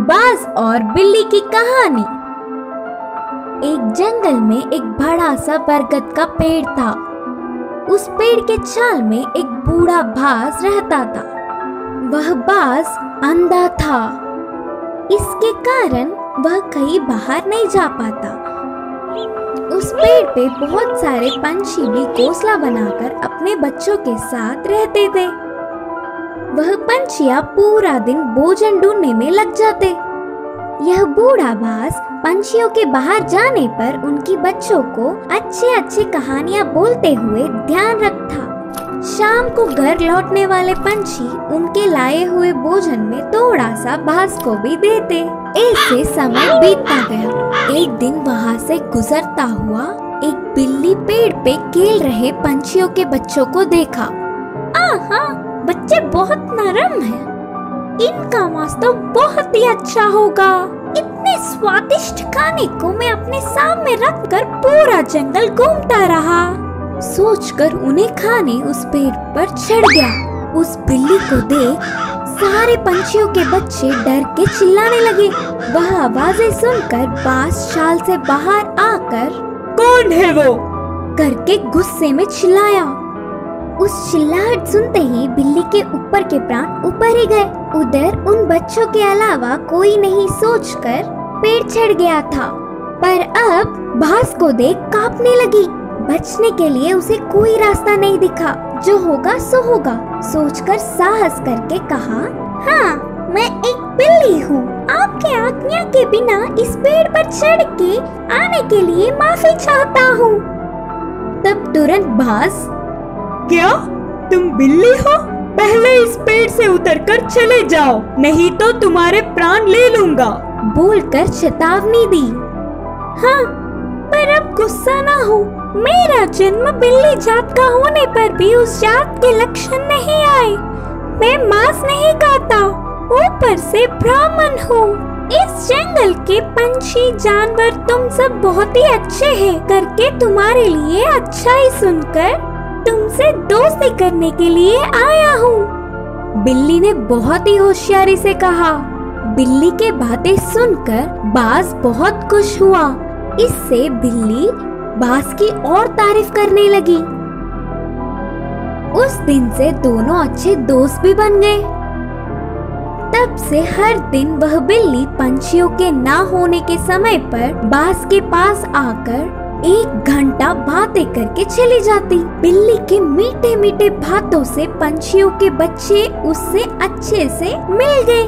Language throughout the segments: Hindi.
बाज और बिल्ली की कहानी। एक जंगल में एक बड़ा सा बरगद का पेड़ था। उस पेड़ के छाल में एक बूढ़ा बाज रहता था। वह बाज अंधा था, इसके कारण वह कहीं बाहर नहीं जा पाता। उस पेड़ पे बहुत सारे पंछी भी घोंसला बनाकर अपने बच्चों के साथ रहते थे। वह पंछियां पूरा दिन भोजन ढूंढने में लग जाते। यह बूढ़ा बाज पंछियों के बाहर जाने पर उनकी बच्चों को अच्छे अच्छे कहानियां बोलते हुए ध्यान रखता। शाम को घर लौटने वाले पंछी उनके लाए हुए भोजन में थोड़ा सा बाज को भी देते। ऐसे समय बीतता गया। एक दिन वहाँ से गुजरता हुआ एक बिल्ली पेड़ पे खेल रहे पंछियों के बच्चों को देखा। आहा, बच्चे बहुत नरम हैं। इनका मांस तो बहुत ही अच्छा होगा। इतने स्वादिष्ट खाने को मैं अपने सामने रखकर पूरा जंगल घूमता रहा। सोचकर उन्हें खाने उस पेड़ पर चढ़ गया। उस बिल्ली को देख सारे पंछियों के बच्चे डर के चिल्लाने लगे। वह आवाजें सुनकर बाज शाल से बाहर आकर कौन है वो करके गुस्से में चिल्लाया। उस चिल्लाहट सुनते ही बिल्ली के ऊपर के प्राण ऊपर ही गए। उधर उन बच्चों के अलावा कोई नहीं सोचकर पेड़ चढ़ गया था। पर अब बाज को देख कांपने लगी। बचने के लिए उसे कोई रास्ता नहीं दिखा। जो होगा सो होगा सोचकर साहस करके कहा, हाँ, मैं एक बिल्ली हूँ। आपके आज्ञा के बिना इस पेड़ पर चढ़ के आने के लिए माफी चाहता हूँ। तब तुरंत बाज, क्या तुम बिल्ली हो? पहले इस पेड़ से उतरकर चले जाओ, नहीं तो तुम्हारे प्राण ले लूंगा, बोलकर चेतावनी दी। हाँ, पर अब गुस्सा ना हो। मेरा जन्म बिल्ली जात का होने पर भी उस जात के लक्षण नहीं आए। मैं मांस नहीं खाता, ऊपर से ब्राह्मण हूँ। इस जंगल के पंछी जानवर तुम सब बहुत ही अच्छे हैं करके तुम्हारे लिए अच्छा ही सुनकर तुमसे दोस्ती करने के लिए आया हूँ। बिल्ली ने बहुत ही होशियारी से कहा। बिल्ली के बातें सुनकर बाज बहुत खुश हुआ। इससे बिल्ली बाज की और तारीफ करने लगी। उस दिन से दोनों अच्छे दोस्त भी बन गए। तब से हर दिन वह बिल्ली पंछियों के ना होने के समय पर बाज के पास आकर 1 घंटा बातें करके चली जाती। बिल्ली के मीठे मीठे बातों से पंछियों के बच्चे उससे अच्छे से मिल गए।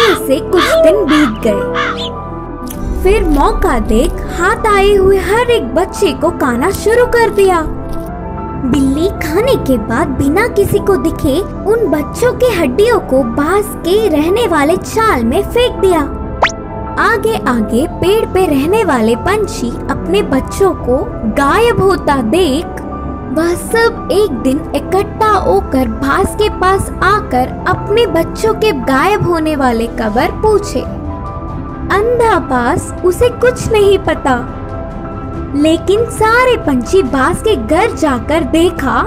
ऐसे कुछ दिन बीत गए। फिर मौका देख हाथ आए हुए हर एक बच्चे को खाना शुरू कर दिया। बिल्ली खाने के बाद बिना किसी को दिखे उन बच्चों के हड्डियों को बाज के रहने वाले चाल में फेंक दिया। आगे आगे पेड़ पे रहने वाले पंछी अपने बच्चों को गायब होता देख वह सब एक दिन इकट्ठा होकर बाज के पास आकर अपने बच्चों के गायब होने वाले खबर पूछे। अंधा बाज उसे कुछ नहीं पता, लेकिन सारे पंछी बाज के घर जाकर देखा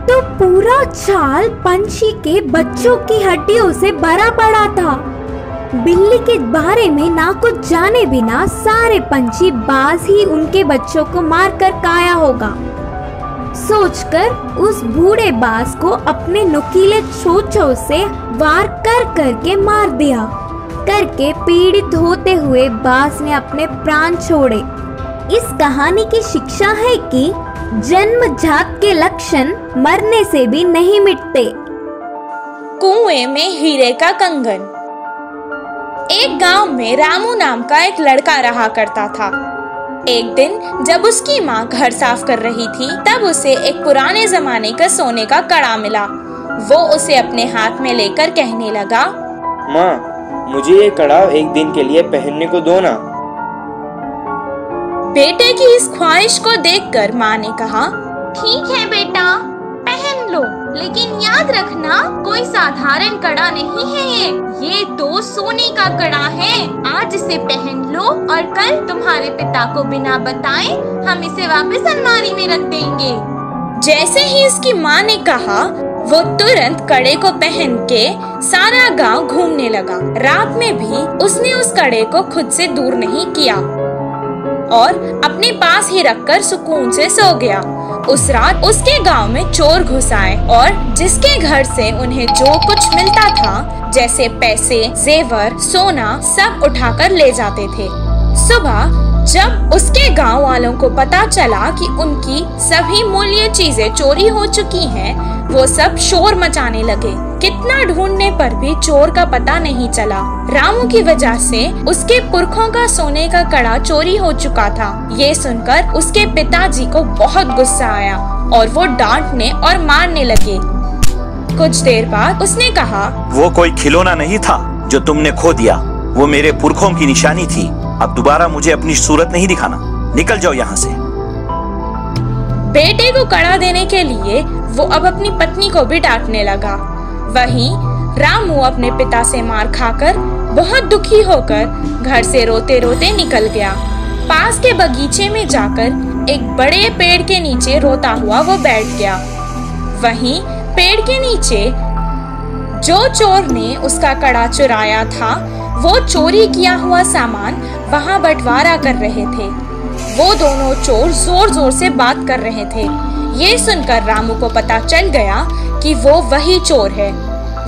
तो पूरा चाल पंछी के बच्चों की हड्डियों से भरा पड़ा था। बिल्ली के बारे में ना कुछ जाने बिना सारे पंछी बाज ही उनके बच्चों को मारकर खाया होगा सोचकर उस बूढ़े बाज को अपने नुकीले चोंचों से वार कर करके मार दिया। करके पीड़ित होते हुए बाज ने अपने प्राण छोड़े। इस कहानी की शिक्षा है कि जन्मजात के लक्षण मरने से भी नहीं मिटते। कुएं में हीरे का कंगन। एक गांव में रामू नाम का एक लड़का रहा करता था। एक दिन जब उसकी माँ घर साफ कर रही थी तब उसे एक पुराने जमाने का सोने का कड़ा मिला। वो उसे अपने हाथ में लेकर कहने लगा, माँ, मुझे ये कड़ा एक दिन के लिए पहनने को दो ना। बेटे की इस ख्वाहिश को देखकर माँ ने कहा, ठीक है बेटा, पहन लो, लेकिन याद रखना कोई साधारण कड़ा नहीं है। ये तो सोने का कड़ा है। आज इसे पहन लो और कल तुम्हारे पिता को बिना बताए हम इसे वापस अलमारी में रख देंगे। जैसे ही इसकी माँ ने कहा वो तुरंत कड़े को पहन के सारा गांव घूमने लगा। रात में भी उसने उस कड़े को खुद से दूर नहीं किया और अपने पास ही रखकर सुकून से सो गया। उस रात उसके गांव में चोर घुस आए और जिसके घर से उन्हें जो कुछ मिलता था, जैसे पैसे, जेवर, सोना, सब उठाकर ले जाते थे। सुबह जब उसके गांव वालों को पता चला कि उनकी सभी मूल्य चीजें चोरी हो चुकी हैं, वो सब शोर मचाने लगे। कितना ढूंढने पर भी चोर का पता नहीं चला। रामू की वजह से उसके पुरखों का सोने का कड़ा चोरी हो चुका था। ये सुनकर उसके पिताजी को बहुत गुस्सा आया और वो डांटने और मारने लगे। कुछ देर बाद उसने कहा, वो कोई खिलौना नहीं था जो तुमने खो दिया, वो मेरे पुरखों की निशानी थी। अब दोबारा मुझे अपनी सूरत नहीं दिखाना, निकल जाओ यहाँ से। बेटे को कड़ा देने के लिए वो अब अपनी पत्नी को भी डांटने लगा। वहीं रामू अपने पिता से मार खाकर बहुत दुखी होकर घर से रोते रोते निकल गया। पास के बगीचे में जाकर एक बड़े पेड़ के नीचे रोता हुआ वो बैठ गया। वहीं पेड़ के नीचे जो चोर ने उसका कड़ा चुराया था, वो चोरी किया हुआ सामान वहाँ बंटवारा कर रहे थे। वो दोनों चोर जोर जोर से बात कर रहे थे। ये सुनकर रामू को पता चल गया कि वो वही चोर है।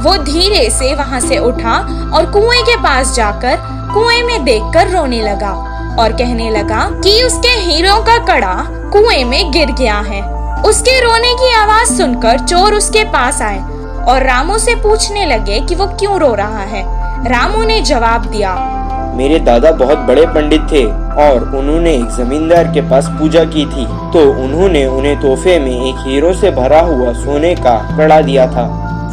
वो धीरे से वहाँ से उठा और कुएं के पास जाकर कुएं में देखकर रोने लगा और कहने लगा कि उसके हीरों का कड़ा कुएं में गिर गया है। उसके रोने की आवाज सुनकर चोर उसके पास आए और रामू से पूछने लगे कि वो क्यों रो रहा है। रामू ने जवाब दिया, मेरे दादा बहुत बड़े पंडित थे और उन्होंने एक जमींदार के पास पूजा की थी, तो उन्होंने उन्हें तोहफे में एक हीरो से भरा हुआ सोने का कड़ा दिया था।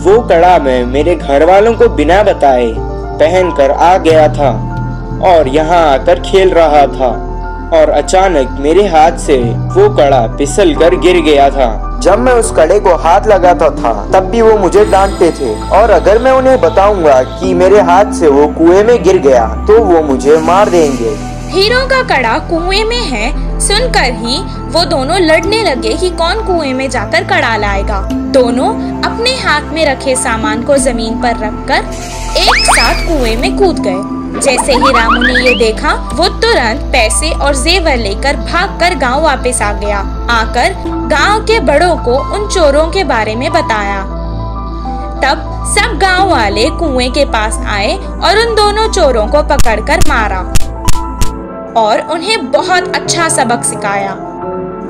वो कड़ा मैं मेरे घर वालों को बिना बताए पहनकर आ गया था और यहाँ आकर खेल रहा था और अचानक मेरे हाथ से वो कड़ा फिसल कर गिर गया था। जब मैं उस कड़े को हाथ लगाता था तब भी वो मुझे डांटते थे और अगर मैं उन्हें बताऊंगा कि मेरे हाथ से वो कुएं में गिर गया तो वो मुझे मार देंगे। हीरो का कड़ा कुएं में है सुनकर ही वो दोनों लड़ने लगे कि कौन कुएं में जाकर कड़ा लाएगा। दोनों अपने हाथ में रखे सामान को जमीन पर रखकर एक साथ कुएं में कूद गए। जैसे ही रामू ने ये देखा, वो तुरंत पैसे और जेवर लेकर भागकर गांव वापस आ गया। आकर गांव के बड़ों को उन चोरों के बारे में बताया। तब सब गांव वाले कुएं के पास आए और उन दोनों चोरों को पकड़कर मारा और उन्हें बहुत अच्छा सबक सिखाया।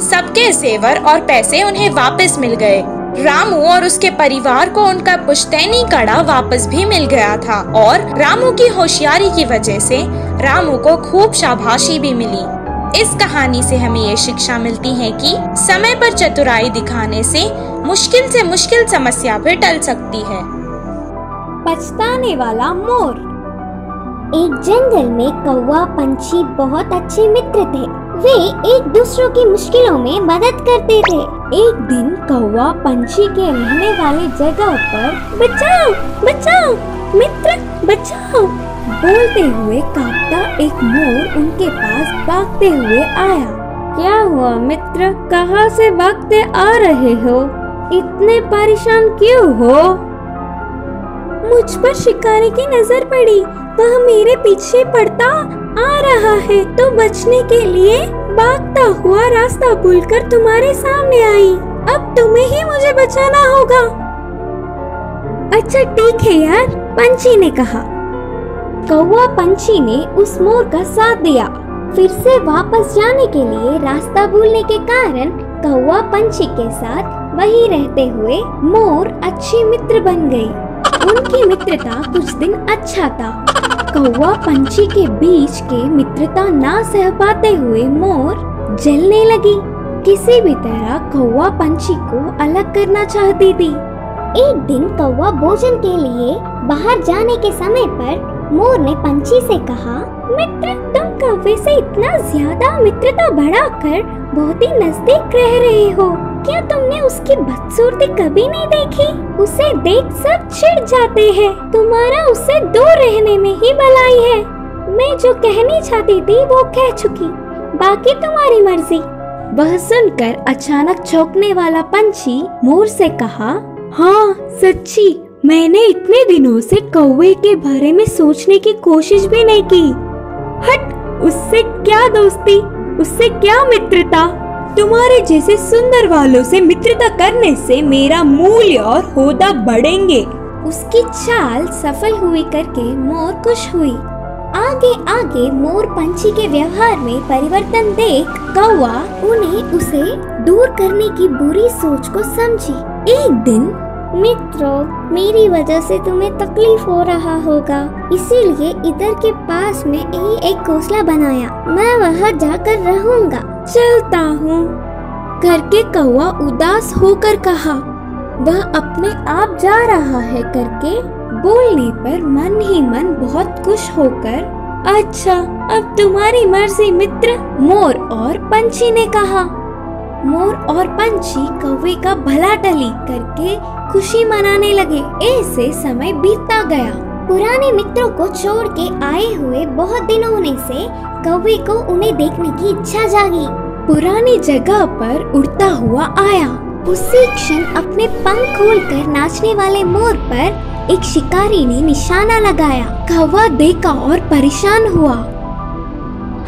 सबके जेवर और पैसे उन्हें वापस मिल गए। रामू और उसके परिवार को उनका पुश्तैनी कड़ा वापस भी मिल गया था और रामू की होशियारी की वजह से रामू को खूब शाबाशी भी मिली। इस कहानी से हमें ये शिक्षा मिलती है कि समय पर चतुराई दिखाने से मुश्किल समस्या भी टल सकती है। पछताने वाला मोर। एक जंगल में कौवा पंछी बहुत अच्छे मित्र थे। वे एक दूसरों की मुश्किलों में मदद करते थे। एक दिन कौवा पंछी के रहने वाले जगह पर बचाओ बचाओ मित्र बचाओ बोलते हुए कांपता एक मोर उनके पास भागते हुए आया। क्या हुआ मित्र, कहाँ से भागते आ रहे हो? इतने परेशान क्यों हो? मुझ पर शिकारी की नजर पड़ी, वह मेरे पीछे पड़ता आ रहा है तो बचने के लिए भागता हुआ रास्ता भूलकर तुम्हारे सामने आई। अब तुम्हें ही मुझे बचाना होगा। अच्छा ठीक है यार, पंछी ने कहा। कौवा पंछी ने उस मोर का साथ दिया। फिर से वापस जाने के लिए रास्ता भूलने के कारण कौवा पंछी के साथ वहीं रहते हुए मोर अच्छी मित्र बन गई। उनकी मित्रता कुछ दिन अच्छा था। कौवा पंछी के बीच के मित्रता ना सह पाते हुए मोर जलने लगी। किसी भी तरह कौवा पंछी को अलग करना चाहती थी। एक दिन कौवा भोजन के लिए बाहर जाने के समय पर मोर ने पंछी से कहा, मित्र तुम कौवे से इतना ज्यादा मित्रता बढ़ाकर बहुत ही नजदीक रह रहे हो। क्या तुमने उसकी बदसूरती कभी नहीं देखी? उसे देख सब चिढ़ जाते हैं। तुम्हारा उससे दूर रहने में ही भलाई है। मैं जो कहनी चाहती थी वो कह चुकी, बाकी तुम्हारी मर्जी। वह सुनकर अचानक चौंकने वाला पंछी मोर से कहा, हाँ सच्ची मैंने इतने दिनों से कौवे के बारे में सोचने की कोशिश भी नहीं की। हट, उससे क्या दोस्ती, उससे क्या मित्रता। तुम्हारे जैसे सुंदर वालों से मित्रता करने से मेरा मूल्य और होदा बढ़ेंगे। उसकी चाल सफल हुई करके मोर खुश हुई। आगे आगे मोर पंछी के व्यवहार में परिवर्तन देख कौवा उसे दूर करने की बुरी सोच को समझी। एक दिन, मित्रों, मेरी वजह से तुम्हें तकलीफ हो रहा होगा, इसीलिए इधर के पास में ही एक घोंसला बनाया। मैं वहाँ जाकर रहूँगा। चलता हूँ करके कौवा उदास होकर कहा। वह अपने आप जा रहा है करके बोलने पर मन ही मन बहुत खुश होकर, अच्छा अब तुम्हारी मर्जी मित्र, मोर और पंछी ने कहा। मोर और पंछी कौवे का भला टली करके खुशी मनाने लगे। ऐसे समय बीतता गया। पुराने मित्रों को छोड़ के आए हुए बहुत दिन होने से कौवे को उन्हें देखने की इच्छा जागी। पुरानी जगह पर उड़ता हुआ आया। उसी क्षण अपने पंख खोलकर नाचने वाले मोर पर एक शिकारी ने निशाना लगाया। कौवा देखा और परेशान हुआ।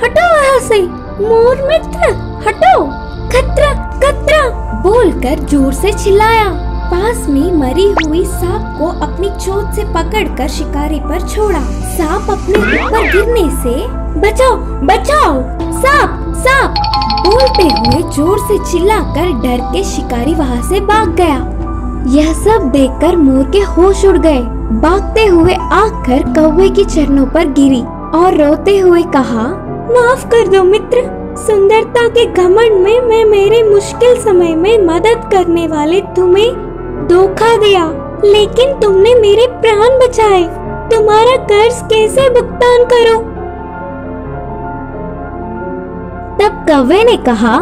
हटो वहाँ से मोर मित्र, हटो, खतरा खतरा बोलकर जोर से चिल्लाया। पास में मरी हुई सांप को अपनी चोंच से पकड़कर शिकारी पर छोड़ा। सांप अपने ऊपर गिरने से बचाओ बचाओ, सांप सांप बोलते हुए जोर से चिल्लाकर डर के शिकारी वहाँ से भाग गया। यह सब देखकर मोर के होश उड़ गए। भागते हुए आकर कौवे की चरणों पर गिरी और रोते हुए कहा, माफ कर दो मित्र, सुंदरता के घमंड में मैं मेरे मुश्किल समय में मदद करने वाले तुम्हें धोखा दिया, लेकिन तुमने मेरे प्राण बचाए। तुम्हारा कर्ज कैसे भुगतान करूं? तब कौवे ने कहा,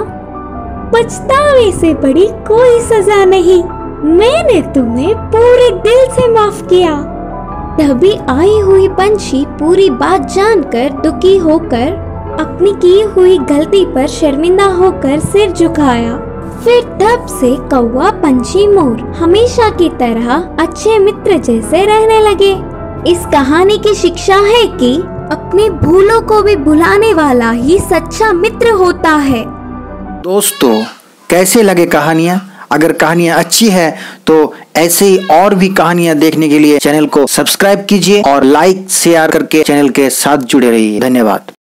पछतावे से बड़ी कोई सजा नहीं, मैंने तुम्हें पूरे दिल से माफ किया। तभी आई हुई पंछी पूरी बात जानकर दुखी होकर अपनी की हुई गलती पर शर्मिंदा होकर सिर झुकाया। फिर तब से कौवा पंछी मोर हमेशा की तरह अच्छे मित्र जैसे रहने लगे। इस कहानी की शिक्षा है कि अपने भूलों को भी भुलाने वाला ही सच्चा मित्र होता है। दोस्तों, कैसे लगे कहानियाँ? अगर कहानियाँ अच्छी है तो ऐसे ही और भी कहानियाँ देखने के लिए चैनल को सब्सक्राइब कीजिए और लाइक शेयर करके चैनल के साथ जुड़े रहिए। धन्यवाद।